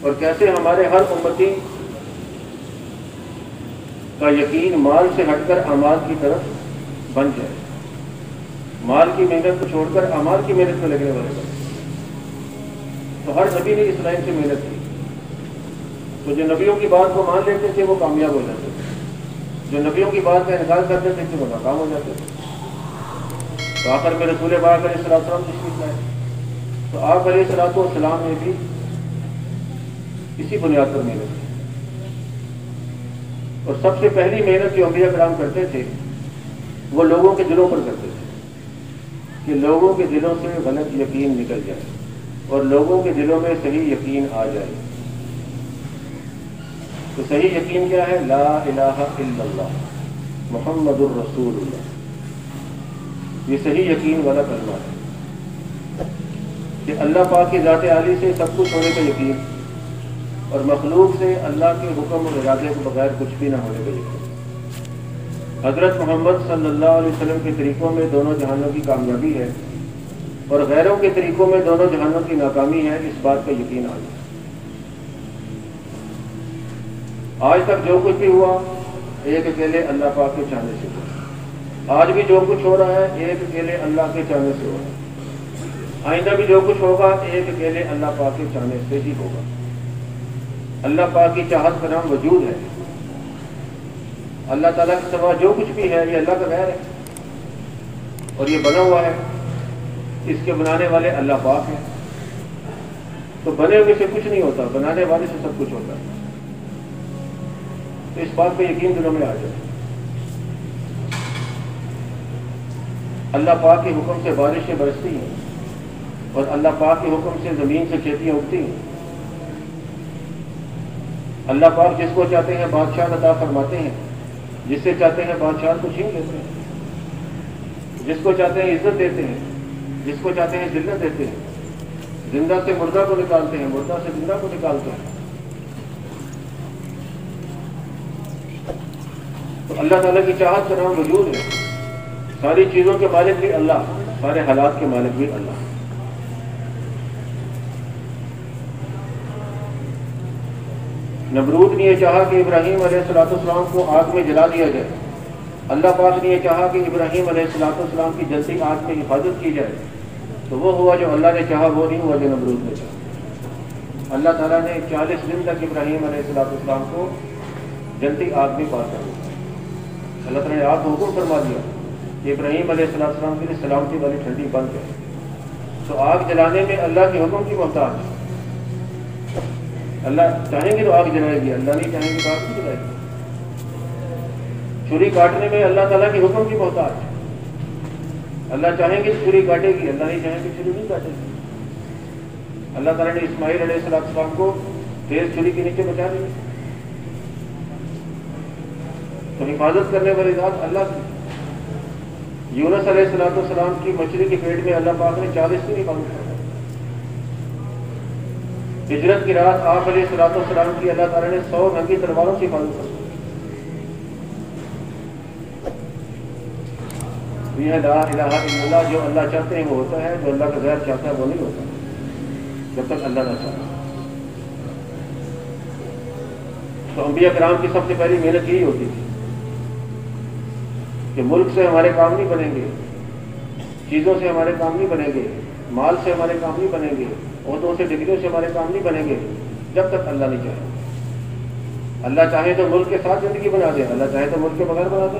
اور کیسے ہمارے ہر امتی کا یقین مال سے ہٹ کر اعمال کی طرف بن جائے، مال کی محنت کو چھوڑ کر اعمال کی محنت میں لگنے والے بن۔ تو ہر نبی نے اس لائن سے محنت کی، تو جو نبیوں کی بات کو مان لیتے تھے وہ کامیاب ہو جاتے تھے، جو نبیوں کی بات کا انکار کرتے تھے وہ ناکام ہو جاتے تھے۔ تو آخر میں رسول پاک علیہ السلام تشریف لائے، تو آپ علیہ السلام نے بھی اسی بنیاد پر محنت کی، اور سب سے پہلی محنت جو انبیاء کرام کرتے تھے وہ لوگوں کے دلوں پر کرتے تھے، کہ لوگوں کے دلوں سے غلط یقین نکل جائے اور لوگوں کے دلوں میں صحیح یقین آ جائے۔ تو صحیح یقین کیا ہے؟ لا الہ الا اللہ محمد الرسول اللہ، یہ صحیح یقین والا کلمہ ہے کہ اللہ پاک کی ذات عالی سے سب کچھ ہونے کا یقین، اور مخلوق سے اللہ کے حکم اور ارادے کے بغیر کچھ بھی نہ ہونے کا یقین۔ حضرت محمد صلی اللہ علیہ وسلم کے طریقوں میں دونوں جہانوں کی کامیابی ہے، اور غیروں کے طریقوں میں دونوں جہانوں کی ناکامی ہے، اس بات کا یقین آ جائے۔ آج تک جو کچھ بھی ہوا ایک اکیلے اللہ پاک کے چاہنے سے ہوا، آج بھی جو کچھ ہو رہا ہے ایک اکیلے اللہ کے چاہنے سے ہو رہا ہے، آئندہ بھی جو کچھ ہوگا ایک اکیلے اللہ پاک کے چاہنے سے ہی ہوگا۔ اللہ پاک کی چاہت کا نام وجود ہے، اللہ تعالیٰ کے سوا جو کچھ بھی ہے یہ اللہ کا غیر ہے، اور یہ بنا ہوا ہے، اس کے بنانے والے اللہ پاک ہیں۔ تو بنے ہوئے سے کچھ نہیں ہوتا، بنانے والے سے سب کچھ ہوتا ہے۔ تو اس بات پہ یقین دلوں میں آ جائے۔ اللہ پاک کے حکم سے بارشیں برستی ہیں، اور اللہ پاک کے حکم سے زمین سے کھیتیاں اگتی ہیں۔ اللہ پاک جس کو چاہتے ہیں بادشاہ عطا فرماتے ہیں، جس سے چاہتے ہیں بادشاہ کو چھین لیتے ہیں، جس کو چاہتے ہیں عزت دیتے ہیں، جس کو چاہتے ہیں ذلت دیتے ہیں، زندہ سے مردہ کو نکالتے ہیں، مردہ سے زندہ کو نکالتے ہیں۔ تو اللہ تعالیٰ کی چاہت کا نام وجود ہے۔ ساری چیزوں کے مالک بھی اللہ، سارے حالات کے مالک بھی اللہ۔ نمرود نے یہ چاہا کہ ابراہیم علیہ السلام کو آگ میں جلا دیا جائے، اللہ پاک نے یہ چاہا کہ ابراہیم علیہ السلام کی جلتی آگ میں حفاظت کی جائے، تو وہ ہوا جو اللہ نے چاہا، وہ نہیں ہوا جو نمرود نے چاہا۔ اللہ تعالیٰ نے 40 دن تک ابراہیم علیہ السلام کو جلتی آگ میں پار کر دیا۔ اللہ تعالیٰ نے آگ کو حکم فرما دیا کہ ابراہیم علیہ السلام کے لیے سلامتی والی ٹھنڈی بند ہے۔ تو آگ جلانے میں اللہ کے حکم کی محتاج ہے۔ اللہ چاہیں گے تو آگ جلائے گی، اللہ نہیں چاہیں گے تو آگ نہیں جلائے گی۔ چھری کاٹنے میں اللہ تعالیٰ کے حکم کی محتاج ہے۔ اللہ چاہیں گے تو چھری کاٹے گی، اللہ نہیں چاہیں گے چھری نہیں کاٹے گی۔ اللہ تعالیٰ نے اسماعیل علیہ السلام کو تیز چھری کے نیچے بچا دیا۔ تو حفاظت کرنے والی ذات اللہ کی۔ یونس علیہ السلام کی مچھلی کے پیٹ میں اللہ پاک نے 40 دن حفاظت کیا۔ ہجرت کی رات آپ علیہ السلام کی اللہ تعالیٰ نے 100 ننگی تلواروں سے حفاظت کر دی۔ یہ لا الہ الا اللہ، جو اللہ چاہتے ہیں وہ ہوتا ہے، جو اللہ کا غیر چاہتا ہے وہ نہیں ہوتا جب تک اللہ نہ چاہتا۔ تو انبیاء کرام کی سب سے پہلی محنت یہی ہوتی تھی کہ ملک سے ہمارے کام نہیں بنیں گے، چیزوں سے ہمارے کام نہیں بنیں گے، مال سے ہمارے کام نہیں بنیں گے، عہدوں سے ڈگریوں سے ہمارے کام نہیں بنیں گے جب تک اللہ نہیں چاہے۔ اللہ چاہے تو ملک کے ساتھ زندگی بنا دے، اللہ چاہے تو ملک کے بغیر بنا دے۔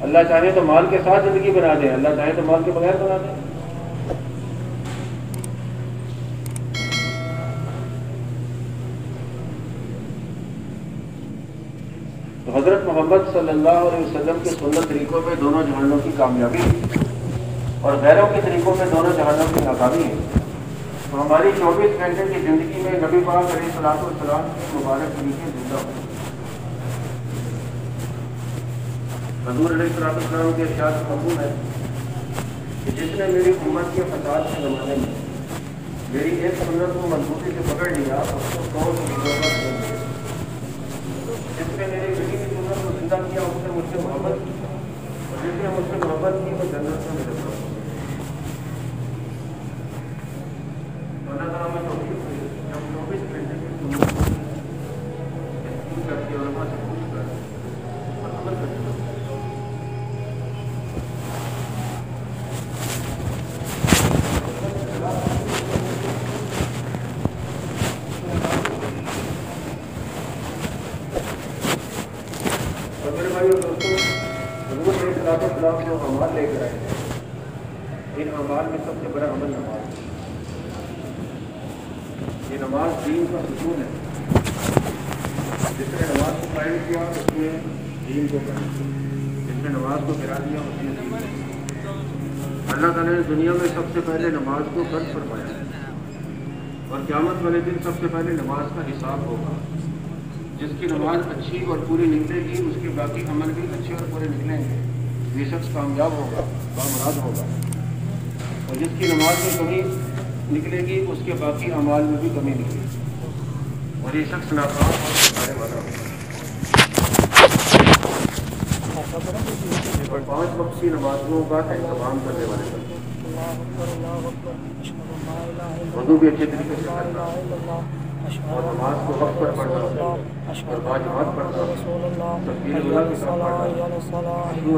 اللہ چاہے تو مال کے ساتھ زندگی بنا دے، اللہ چاہے تو مال کے بغیر بنا دے۔ تو حضرت محمد صلی اللہ علیہ وسلم کے سنت طریقوں میں دونوں جہانوں کی کامیابی اور غیروں کے طریقوں میں دونوں جہانوں کی ناکامی ہے۔ تو ہماری 24 گھنٹے کی زندگی میں نبی پاک علیہ السلام کے مبارک طریقے زندہ ہوں۔ حضور علیہ السلام کے ارشاد مقبول ہے کہ جس نے میری امت کے فساد کے زمانے میں میری ایک سنت کو مضبوطی سے پکڑ لیا اس کو 100 سنتوں کا چھوڑ دیا۔ جس نے میری بیٹی کی سنت کو زندہ کیا اس نے مجھ سے محبت کی، اور جس نے مجھ سے محبت کی وہ جنت میں میرے ساتھ۔ اللہ تعالیٰ میں توفیق ہوئی جب 24 گھنٹے بھائی اور دوستوں، حضور علیہ السلام جو اعمال لے کر آئے ہیں، ان اعمال میں سب سے بڑا عمل نماز ہے۔ یہ نماز دین کا ستون ہے۔ جس نے نماز کو قائم کیا اس نے دین کو قائم کیا، جس نے نماز کو گرا دیا اس نے دین کو۔ اللہ تعالیٰ نے دنیا میں سب سے پہلے نماز کو فرض فرمایا اور قیامت والے دن سب سے پہلے نماز کا حساب ہوگا۔ جس کی نماز اچھی اور پوری نکلے گی اس کے باقی عمل بھی اچھے اور پورے نکلیں گے، یہ شخص کامیاب ہوگا، کامراد ہوگا۔ اور جس کی نماز میں کمی نکلے گی اس کے باقی اعمال میں بھی کمی نکلے گی اور یہ شخص ناکام اور ہارنے والا ہوگا۔ اور 5 وقت کی نمازوں کا اہتمام کرنے والے بندے، وضو بھی اچھے طریقے سے کرنا اور نماز کو وقت پر پڑھنا اور باجماعت پڑھنا، تکبیر اولیٰ کے ساتھ پڑھنا،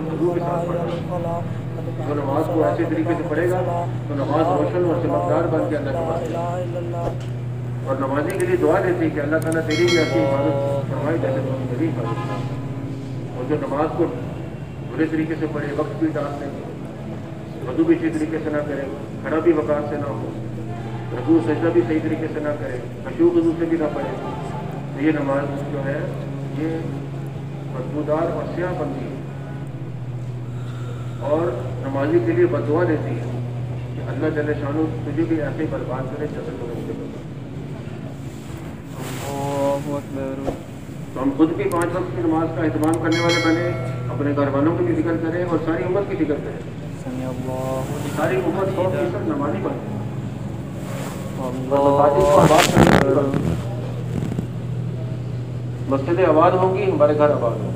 وضو کے ساتھ پڑھنا۔ جو نماز کو ایسے طریقے سے پڑھے گا تو نماز روشن اور چمکدار بن کے اللہ کے پاس جائے گا۔ اور نمازی کے لیے دعا دیتی ہے کہ اللہ تعالیٰ تیری بھی ایسی حفاظت فرمائی جیسے تو میری حفاظت فرمائی۔ اور جو نماز کو برے طریقے سے پڑھے، وقت بھی ڈال دیں، وضو بھی اچھی طریقے سے نہ کرے، کھڑا بھی وقار سے نہ ہو، رکوع سجدہ بھی صحیح طریقے سے نہ کرے، خشوع وضو سے بھی نہ پڑھے، تو یہ نماز جو ہے یہ بدبودار اور سیاہ بنتی ہے اور نمازی کے لیے بددعا دیتی ہے کہ اللہ جل شانہ تجھے بھی ایسے ہی برباد کرے جیسے تو مجھے برباد۔ تو ہم خود بھی 5 وقت کی نماز کا اہتمام کرنے والے بنے، اپنے گھر والوں کی بھی فکر کریں اور ساری امت کی فکر کریں۔ ساری امت 100% نمازی بنے۔ مسجدیں آباد ہوں گی ہمارے گھر آباد ہوں گے،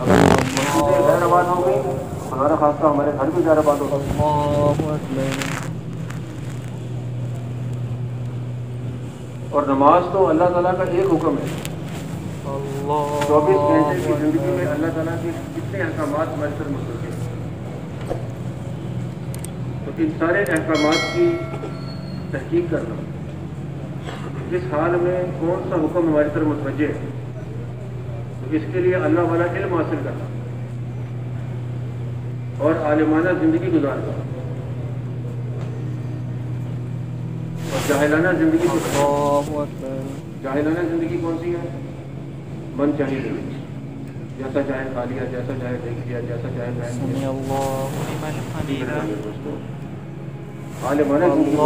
اگر مسجدیں غیر آباد ہوں گی خدا نہ خواستہ ہمارے گھر بھی غیر آباد ہوگا۔ اور نماز تو اللہ تعالیٰ کا ایک حکم ہے۔ 24 گھنٹے کی زندگی میں اللہ تعالیٰ کے کتنے احکامات ہمارے سر منتقل ہیں، تو ان سارے احکامات کی تحقیق کرنا، اس حال میں کون سا حکم ہماری طرف متوجہ ہے، تو اس کے لیے اللہ والا علم حاصل کرنا اور عالمانہ زندگی گزارنا اور جاہلانہ زندگی گزارنا۔ جاہلانہ زندگی کون سی ہے؟ من چاہیے زندگی، جیسا چاہے کھا لیا، جیسا چاہے دیکھ لیا، جیسا چاہے پہن لیا۔ عالمانہ زندگی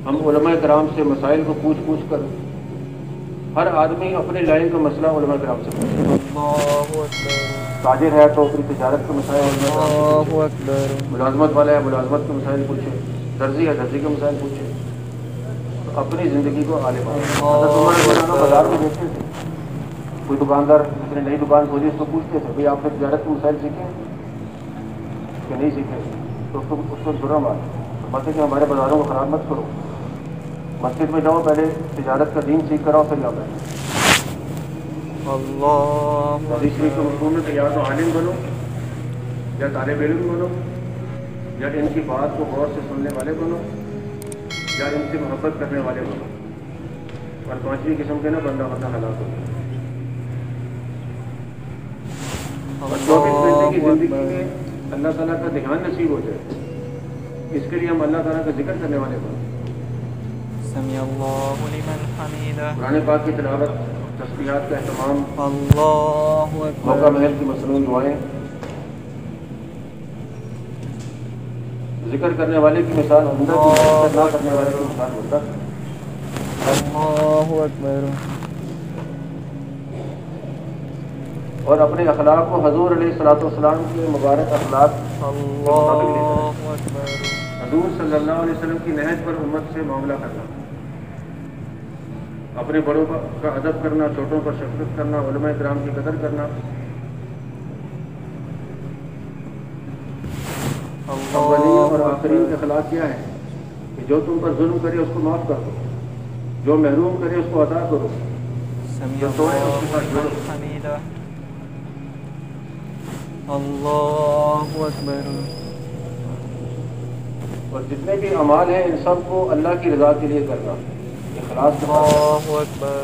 ہم علماء کرام سے مسائل کو پوچھ پوچھ کر، ہر آدمی اپنے لائن کا مسئلہ علماء کرام سے پوچھے۔ تاجر ہے تو اپنی تجارت کے مسائل علماء کرام سے پوچھے، ملازمت والا ہے ملازمت کے مسائل پوچھے، درزی ہے درزی کے مسائل پوچھے۔ تو اپنی زندگی کو عالمانہ بازار میں دیکھتے تھے، کوئی دکاندار جس نے نئی دکان کھولی اس کو پوچھتے تھے بھائی آپ نے تجارت کے مسائل سیکھے کہ نہیں سیکھے، تو اس کو برا مار باتیں کہ ہمارے بازاروں کو خراب مت کرو، مسجد میں جاؤ پہلے تجارت کا دین سیکھ کر آؤ پھر یہاں بیٹھو۔ حدیث شریف کے مفہوم میں کہ یا تو عالم بنو یا طالب علم بنو یا ان کی بات کو غور سے سننے والے بنو یا ان سے محبت کرنے والے بنو، اور 5ویں قسم کے نا بندہ ہلاک ہو۔ اور 24 گھنٹے کی زندگی میں اللہ تعالیٰ کا دھیان نصیب ہو جائے، اس کے لیے ہم اللہ تعالیٰ کا ذکر کرنے والے بنیں۔ قرآن پاک کی تلاوت، تسبیحات کا اہتمام، موقع محل کی مصنون دعائیں، ذکر کرنے والے کی مثال بندہ کی، ذکر نہ کرنے والے کی مثال بندہ۔ اور اپنے اخلاق کو حضور علیہ الصلوۃ والسلام کے مبارک اخلاق حضور صلی اللہ علیہ وسلم کی نہج پر امت سے معاملہ کرنا، اپنے بڑوں کا ادب کرنا، چھوٹوں پر شفقت کرنا، علماء کرام کی قدر کرنا، اولین اور آخرین کے اخلاق کیا ہے کہ جو تم پر ظلم کرے اس کو معاف کر دو، جو محروم کرے اس کو عطا کرو، جو سوئے اس کے ساتھ جوڑو۔ اللہ اکبر۔ اور جتنے بھی اعمال ہیں ان سب کو اللہ کی رضا کے لیے کرنا، اخلاص کے ساتھ۔ اللہ اکبر۔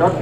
10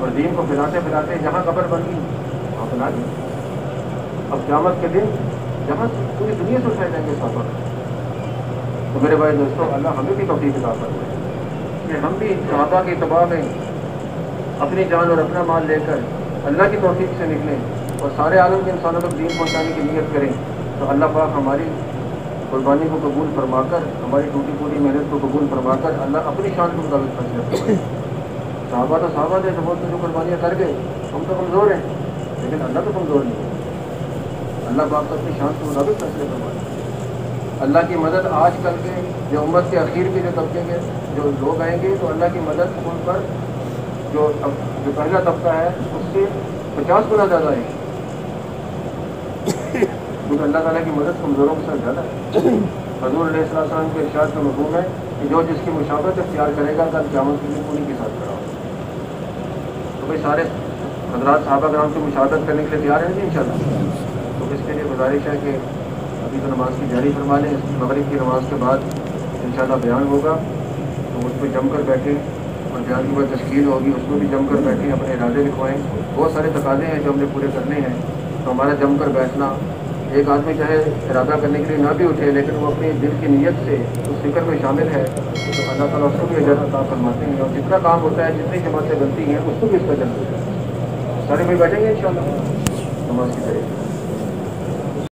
اور دین کو پھیلاتے پھیلاتے جہاں قبر بن گئی وہاں بنا دی. اب قیامت کے دن جہاں پوری دنیا سے اٹھائے جائیں گے صحابہ. تو میرے بھائی دوستوں اللہ ہمیں بھی توفیق عطا فرمائے کہ ہم بھی صحابہ کے اتباع میں اپنی جان اور اپنا مال لے کر اللہ کی توفیق سے نکلیں اور سارے عالم کے انسانوں تک دین پہنچانے کی نیت کریں. تو اللہ پاک ہماری قربانی کو قبول فرما کر, ہماری ٹوٹی پوری محنت کو قبول فرما کر اللہ اپنی شان کے مطابق فیصلے فرمائے. صحابہ تو صحابہ تھے, تو وہ تو جو قربانیاں کر گئے, ہم تو کمزور ہیں لیکن اللہ تو کمزور نہیں ہے. اللہ پاک تو اپنی شان کے مطابق فیصلے فرمائے. اللہ کی مدد آج کل کے جو امت کے اخیر کے جو طبقے کے جو لوگ آئیں گے, تو اللہ کی مدد ان پر جو پہلا طبقہ ہے اس سے 50 گنا زیادہ ہے, کیونکہ اللہ تعالیٰ کی مدد کمزوروں کے ساتھ زیادہ ہے. حضور علیہ السلام کے ارشاد کا مفہوم ہے کہ جو جس کی مشابہت اختیار کرے گا کل قیامت کے دن انہیں کے ساتھ کھڑا ہوگا. تو بھائی سارے حضرات صحابہ کرام کی مشاہدت کرنے کے لیے تیار ہیں جی انشاءاللہ. تو اس کے لیے گزارش ہے کہ ابھی تو نماز کی جاری فرما لیں, مغرب کی نماز کے بعد انشاءاللہ بیان ہوگا, تو اس پہ جم کر بیٹھیں اور بیان کی بعد تشکیل ہوگی, اس میں بھی جم کر بیٹھیں, اپنے ارادے لکھوائیں. بہت سارے تقاضے ہیں جو ہم نے پورے کرنے ہیں, تو ہمارا جم کر بیٹھنا, ایک آدمی چاہے ارادہ کرنے کے لیے نہ بھی اٹھے لیکن وہ اپنی دل کی نیت سے اس فکر میں شامل ہے, تو اللہ تعالیٰ اس کو بھی اجر عطا فرماتے ہیں. اور جتنا کام ہوتا ہے, جتنی جماعتیں بنتی ہیں, اس کو بھی اس کا جلد ہوتا ہے. سارے بھائی بیٹھیں گے انشاءاللہ نماز کی طرح.